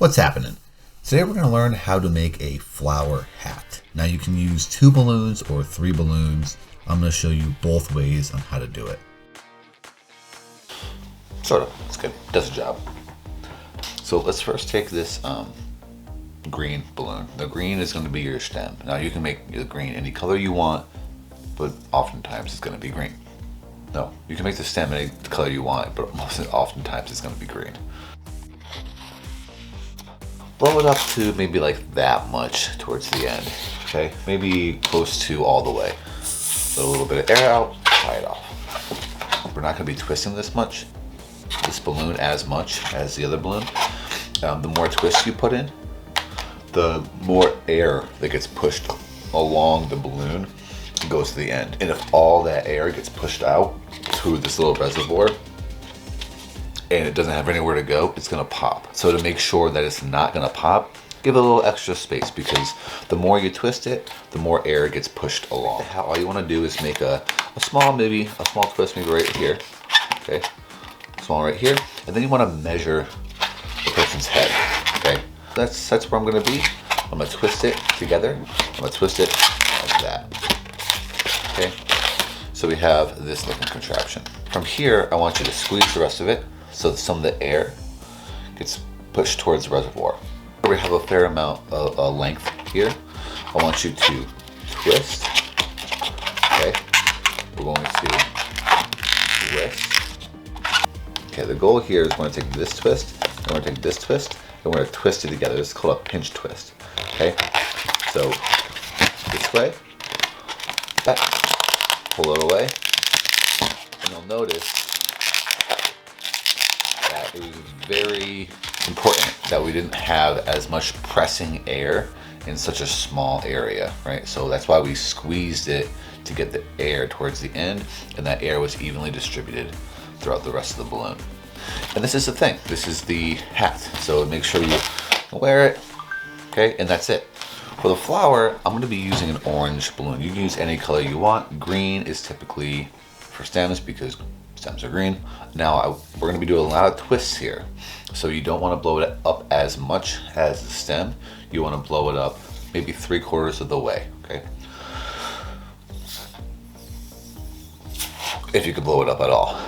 What's happening? Today we're going to learn how to make a flower hat. Now you can use 2 balloons or 3 balloons. I'm going to show you both ways on how to do it. Sort of, it's good, does the job. So let's first take this green balloon. The green is going to be your stem. Now you can make the green any color you want, but oftentimes it's going to be green. No, you can make the stem any color you want, but oftentimes it's going to be green. Blow it up to maybe like that much towards the end, okay? Maybe close to all the way. Let a little bit of air out, tie it off. We're not going to be twisting this balloon as much as the other balloon. The more twists you put in, the more air that gets pushed along the balloon goes to the end. And if all that air gets pushed out through this little reservoir and it doesn't have anywhere to go, it's gonna pop. So to make sure that it's not gonna pop, give it a little extra space, because the more you twist it, the more air gets pushed along. All you wanna do is make a small twist, maybe right here, okay? Small right here, and then you wanna measure the person's head, okay? That's where I'm gonna be. I'm gonna twist it together. I'm gonna twist it like that, okay? So we have this looking contraption. From here, I want you to squeeze the rest of it so that some of the air gets pushed towards the reservoir. We have a fair amount of length here. I want you to twist, okay? We're going to twist. Okay, the goal here is we're going to take this twist, and we're going to take this twist, and we're going to twist it together. This is called a pinch twist, okay? So this way, back, pull it away, and you'll notice that it was very important that we didn't have as much pressing air in such a small area, right? So that's why we squeezed it to get the air towards the end, and that air was evenly distributed throughout the rest of the balloon. And this is the thing, this is the hat. So make sure you wear it, okay? And that's it. For the flower, I'm gonna be using an orange balloon. You can use any color you want. Green is typically for stems because stems are green. Now we're gonna be doing a lot of twists here. So you don't wanna blow it up as much as the stem. You wanna blow it up maybe 3/4 of the way, okay? If you could blow it up at all.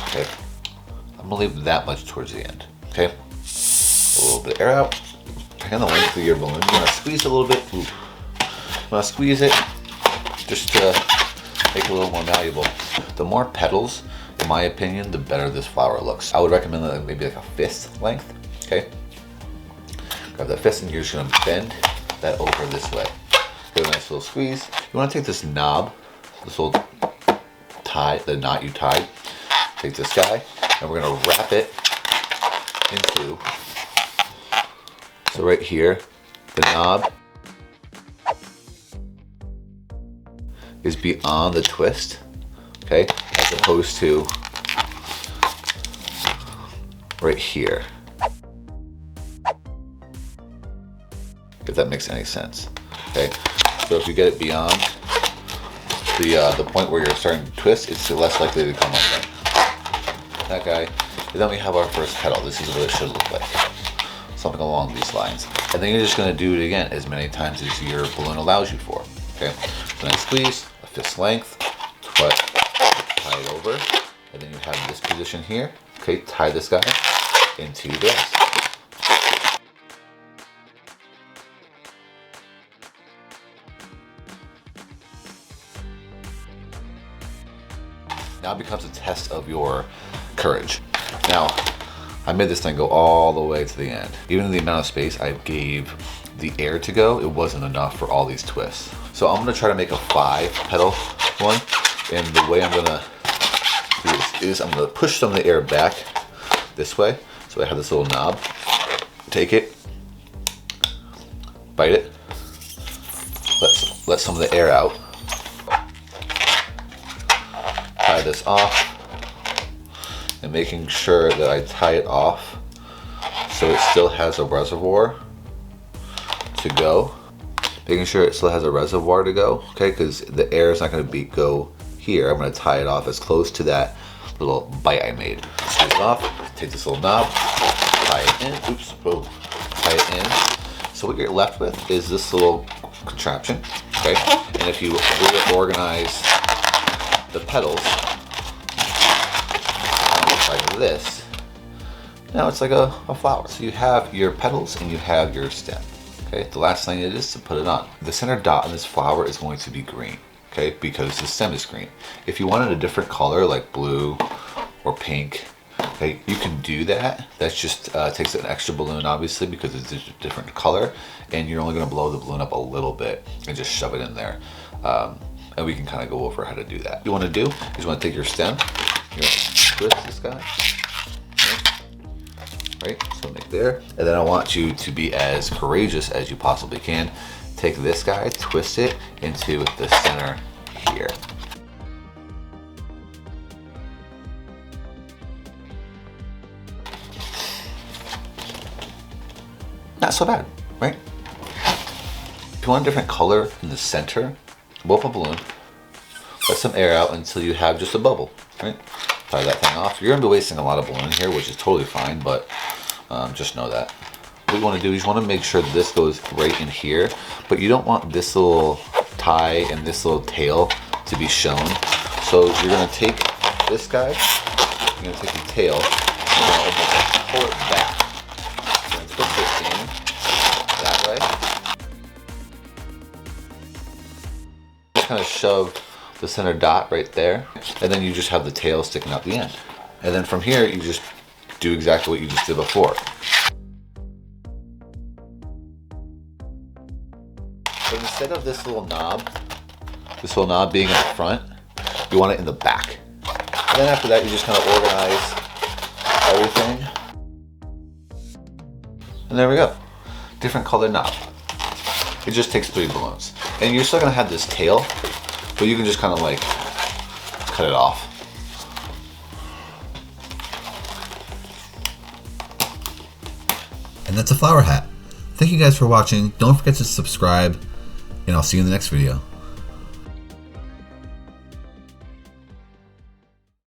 Okay, I'm gonna leave that much towards the end, okay? A little bit of air out. Take on the length of your balloon. You wanna squeeze a little bit. Ooh. You wanna squeeze it just to make it a little more malleable. The more petals, in my opinion, the better this flower looks. I would recommend that maybe like a fist length, okay? Grab that fist and you're just gonna bend that over this way. Give it a nice little squeeze. You wanna take this knob, this little tie, the knot you tied, take this guy, and we're gonna wrap it into, so right here, the knob is beyond the twist, okay, as opposed to right here. If that makes any sense, okay? So if you get it beyond the point where you're starting to twist, it's less likely to come undone. That guy, and then we have our first petal. This is what it should look like. Something along these lines. And then you're just gonna do it again as many times as your balloon allows you for, okay? So nice squeeze, a fist length, tie it over, and then you have this position here, okay? Tie this guy into the rest. Now it becomes a test of your courage. Now, I made this thing go all the way to the end. Even in the amount of space I gave the air to go, it wasn't enough for all these twists. So I'm gonna try to make a 5-petal one, and the way I'm gonna do this is I'm gonna push some of the air back this way. So I have this little knob, take it, bite it, let some of the air out, tie this off, and making sure that I tie it off so it still has a reservoir to go. Making sure it still has a reservoir to go, okay, because the air is not going to go here, I'm going to tie it off as close to that little bite I made. Squeeze it off, take this little knob, tie it in, oops, whoa, tie it in. So what you're left with is this little contraption, okay? And if you reorganize the petals, like this, now it's like a flower. So you have your petals and you have your stem. Okay, the last thing it is to put it on. The center dot on this flower is going to be green, okay, because the stem is green. If you wanted a different color like blue or pink, okay, you can do that. That's just takes an extra balloon, obviously, because it's a different color, and you're only going to blow the balloon up a little bit and just shove it in there. And we can kind of go over how to do that. What you want to do is you want to take your stem, you're going to twist this guy. Right, so make there, and then I want you to be as courageous as you possibly can. Take this guy, twist it into the center here. Not so bad, right? If you want a different color in the center, blow up a balloon, let some air out until you have just a bubble, right? Tie that thing off. You're going to be wasting a lot of balloon here, which is totally fine, but just know that. What you want to do is you want to make sure this goes right in here, but you don't want this little tie and this little tail to be shown. So you're going to take this guy, you're going to take the tail, and you're going to pull it back. You're going to put this in that way. Just kind of shove the center dot right there, and then you just have the tail sticking out the end. And then from here, you just do exactly what you just did before. But instead of this little knob being in the front, you want it in the back. And then after that, you just kind of organize everything. And there we go. Different color knob. It just takes 3 balloons. And you're still gonna have this tail, but you can just kind of like cut it off. And that's a flower hat. Thank you guys for watching. Don't forget to subscribe, and I'll see you in the next video.